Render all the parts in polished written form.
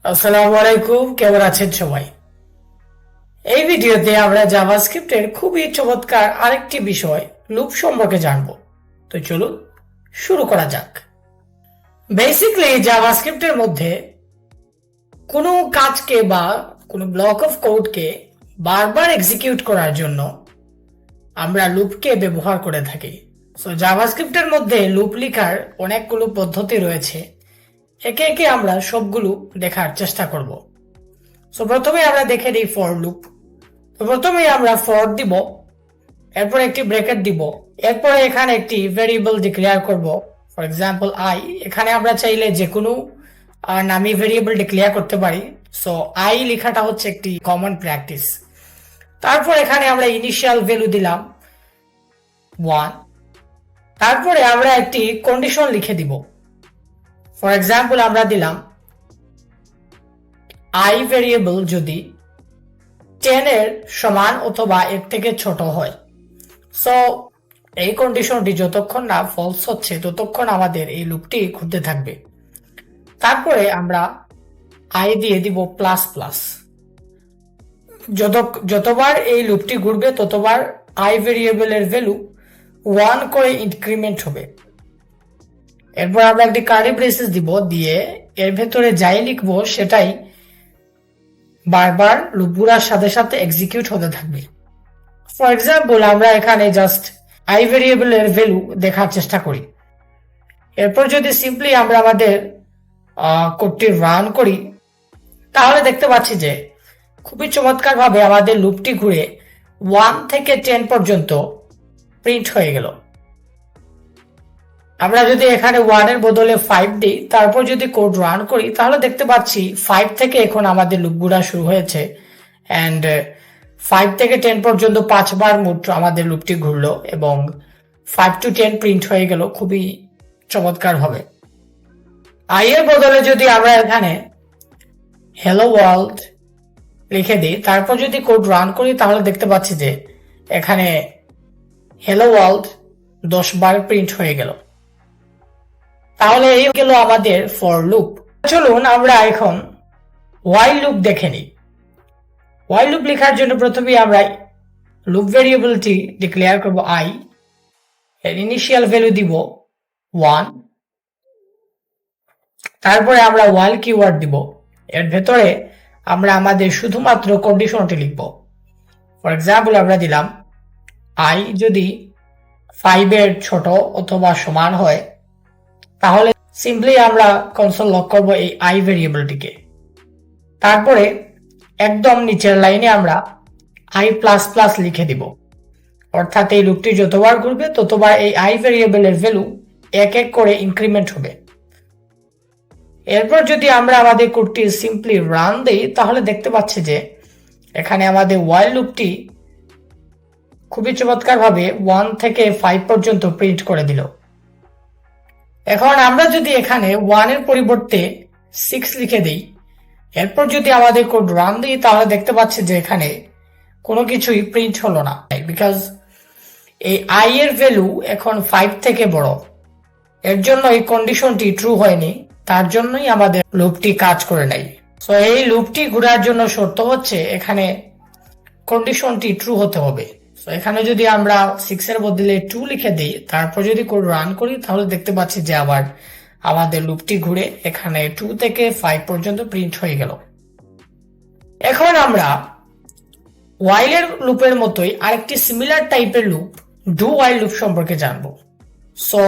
আসসালামু আলাইকুম, কেমন আছেন সবাই? এই ভিডিওতে আমরা জাভাস্ক্রিপ্টের খুবই চমৎকার আরেকটি বিষয় লুপ সম্পর্কে জানব। তো চলুন শুরু করা যাক। বেসিক্যালি জাভাস্ক্রিপ্টের মধ্যে কোনো কাজকে বা কোনো ব্লক অফ কোডকে বারবার এক্সিকিউট করার জন্য আমরা লুপকে ব্যবহার করে থাকি। সো জাভাস্ক্রিপ্টের মধ্যে লুপ লেখার অনেকগুলো পদ্ধতি রয়েছে। একে একে আমরা সবগুলো দেখার চেষ্টা করব। সো প্রথমে আমরা দেখে নিই ফর লুপ। তো প্রথমে আমরা ফর দিব, এরপর একটি ব্র্যাকেট দিব, এরপরে এখানে একটি ভেরিয়েবল ডিক্লেয়ার করব। For example I. এখানে আমরা চাইলে যে কোনো নামি ভেরিয়েবল ডিক্লেয়ার করতে পারি। সো আই লেখাটা হচ্ছে একটি কমন প্র্যাকটিস। তারপর এখানে আমরা ইনিশিয়াল ভ্যালু দিলাম 1। তারপরে আমরা একটি কন্ডিশন লিখে দিব। ফর এক্সাম্পল আমরা দিলাম আই ভেরিয়েবল যদি 10 এর সমান অথবা এর থেকে ছোট হয়। সো এই কন্ডিশনটি যতক্ষণ না ফলস হচ্ছে ততক্ষণ আমাদের এই লুপটি ঘুরতে থাকবে। তারপরে আমরা আই দিয়ে দিব প্লাস প্লাস। যতবার এই লুপটি ঘুরবে ততবার আই ভেরিয়েবলের ভ্যালু 1 করে ইনক্রিমেন্ট হবে। এরপর আমরা একটি কার্লি ব্রেসেস দিব, দিয়ে এর ভেতরে যাই লিখবো সেটাই বারবার লুপ ঘুরার সাথে সাথে এক্সিকিউট হতে থাকবে। ফর এক্সাম্পল আমরা এখানে জাস্ট আই ভেরিয়েবলের ভ্যালু দেখার চেষ্টা করি। এরপর যদি সিম্পলি আমরা আমাদের কোডটি রান করি তাহলে দেখতে পাচ্ছি যে খুবই চমৎকার ভাবে আমাদের লুপটি ঘুরে 1 থেকে 10 পর্যন্ত প্রিন্ট হয়ে গেল। আমরা যদি এখানে 1 এর বদলে 5 দিই, তারপর যদি কোড রান করি তাহলে দেখতে পাচ্ছি 5 থেকে এখন আমাদের লুপ ঘুরা শুরু হয়েছে। অ্যান্ড 5 থেকে 10 পর্যন্ত 5 বার মোট আমাদের লুপটি ঘুরলো এবং 5 to 10 প্রিন্ট হয়ে গেল খুবই চমৎকার ভাবে। আই এর বদলে যদি আমরা এখানে হ্যালো ওয়ার্ল্ড লিখে দিই, তারপর যদি কোড রান করি তাহলে দেখতে পাচ্ছি যে এখানে হ্যালো ওয়ার্ল্ড 10 বার প্রিন্ট হয়ে গেল। তাহলে এই গেল আমাদের ফর লুপ। চলুন আমরা এখন হোয়াইল লুপ দেখে নিই। হোয়াইল লুপ লেখার জন্য প্রথমে আমরা লুপ ভেরিয়েবলটি ডিক্লেয়ার করব আই, এর ইনিশিয়াল ভ্যালু দিব 1। তারপরে আমরা হোয়াইল কিওয়ার্ড দিব, এর ভেতরে আমরা আমাদের শুধুমাত্র কন্ডিশনটি লিখব। ফর এক্সাম্পল আমরা দিলাম আই যদি 5 এর ছোট অথবা সমান হয়, তাহলে সিম্পলি আমরা কনসোল লক করব এই আই ভেরিয়েবলটিকে। তারপরে একদম নিচের লাইনে আমরা আই প্লাস প্লাস লিখে দিব, অর্থাৎ এই লুপটি যতবার ঘুরবে ততবার এই আই ভেরিয়েবলের ভ্যালু এক এক করে ইনক্রিমেন্ট হবে। এরপর যদি আমরা আমাদের কোডটি সিম্পলি রান দিই তাহলে দেখতে পাচ্ছি যে এখানে আমাদের হোয়াইল লুপটি খুবই চমৎকার ভাবে 1 থেকে 5 পর্যন্ত প্রিন্ট করে দিল। এখন আমরা যদি এখানে 1 এর পরিবর্তে 6 লিখে দিই, এরপর যদি আমাদের কোড রান দিই তাহলে দেখতে পাচ্ছি যে এখানে কোনো কিছুই প্রিন্ট হলো না, বিকজ এই আই এর ভ্যালু এখন 5 থেকে বড়। এর জন্য এই কন্ডিশনটি ট্রু হয়নি, তার জন্যই আমাদের লুপটি কাজ করে নাই। সো এই লুপটি ঘোরার জন্য শর্ত হচ্ছে এখানে কন্ডিশনটি ট্রু হতে হবে। সো এখানে যদি আমরা 6 এর বদলে 2 লিখে দিই, তারপর যদি কোড রান করি তাহলে দেখতে পাচ্ছি যে আবার আমাদের লুপটি ঘুরে এখানে 2 থেকে 5 পর্যন্ত প্রিন্ট হয়ে গেল। এখন আমরা ওয়াইলের লুপের মতোই আরেকটি সিমিলার টাইপের লুপ ডু ওয়াইল লুপ সম্পর্কে জানবো। সো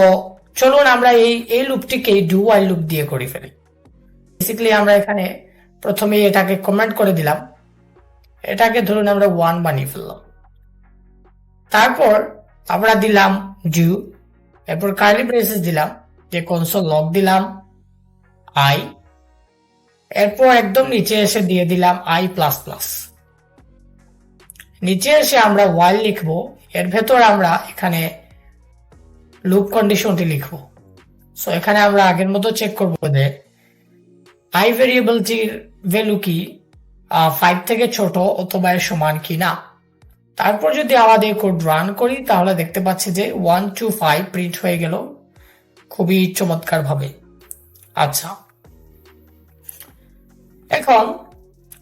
চলুন আমরা এই লুপটিকে ডু ওয়াইল লুপ দিয়ে করে ফেলি। বেসিক্যালি আমরা এখানে প্রথমে এটাকে কমেন্ট করে দিলাম, এটাকে ধরুন আমরা 1 বানিয়ে ফেললাম। তারপর আমরা দিলাম ডু, এরপর কার্লি ব্রেসেস দিলাম, যে কনসোল লক দিলাম আই, এরপর একদম নিচে এসে দিয়ে দিলাম আই প্লাস প্লাস। নিচে এসে আমরা ওয়াইল লিখবো, এর ভেতর আমরা এখানে লুপ কন্ডিশনটি লিখবো। সো এখানে আমরা আগের মতো চেক করবো যে আই ভেরিয়েবলটির ভ্যালু কি 5 থেকে ছোট অথবা এর সমান কি না। তারপর যদি আমাদের কোড রান করি তাহলে দেখতে পাচ্ছি যে 1 to 5 প্রিন্ট হয়ে গেল খুবই চমৎকার ভাবে। আচ্ছা, এখন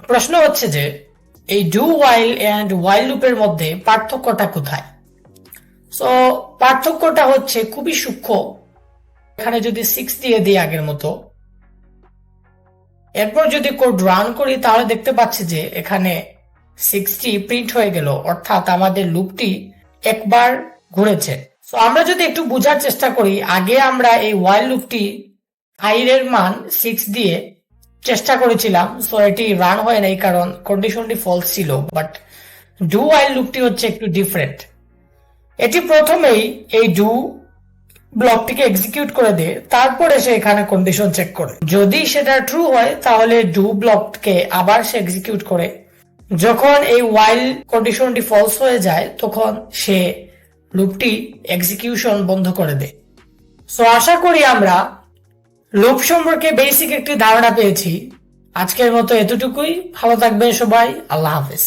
প্রশ্ন হচ্ছে যে এই ডু ওয়াইল এন্ড ওয়াইল লুপের মধ্যে পার্থক্যটা কোথায়? সো পার্থক্যটা হচ্ছে খুবই সূক্ষ্ম। এখানে যদি 6 দিয়ে দিই আগের মতো, এরপর যদি কোড রান করি তাহলে দেখতে পাচ্ছি যে এখানে 60 প্রিন্ট হয়ে গেল, অর্থাৎ আমাদের লুপটি একবার ঘুরেছে। সো আমরা যদি একটু বোঝার চেষ্টা করি, আগে আমরা এই ওয়াইল লুপটি i এর মান 6 দিয়ে চেষ্টা করেছিলাম, সো এটি রান হয় নাই কারণ কন্ডিশনটি ফলস ছিল। বাট ডু ওয়াইল লুপটি হচ্ছে একটু ডিফারেন্ট। এটি প্রথমেই এই ডু ব্লকটিকে এক্সিকিউট করে দেয়, তারপরে সে এখানে কন্ডিশন চেক করে। যদি সেটা ট্রু হয় তাহলে ডু ব্লককে আবার সে এক্সিকিউট করে। যখন এই ওয়াইল কন্ডিশনটি ফলস হয়ে যায় তখন সে লুপটি এক্সিকিউশন বন্ধ করে দেয়। সো আশা করি আমরা লুপ সম্পর্কে বেসিক একটি ধারণা পেয়েছি। আজকের মতো এতটুকুই। ভালো থাকবেন সবাই। আল্লাহ হাফেজ।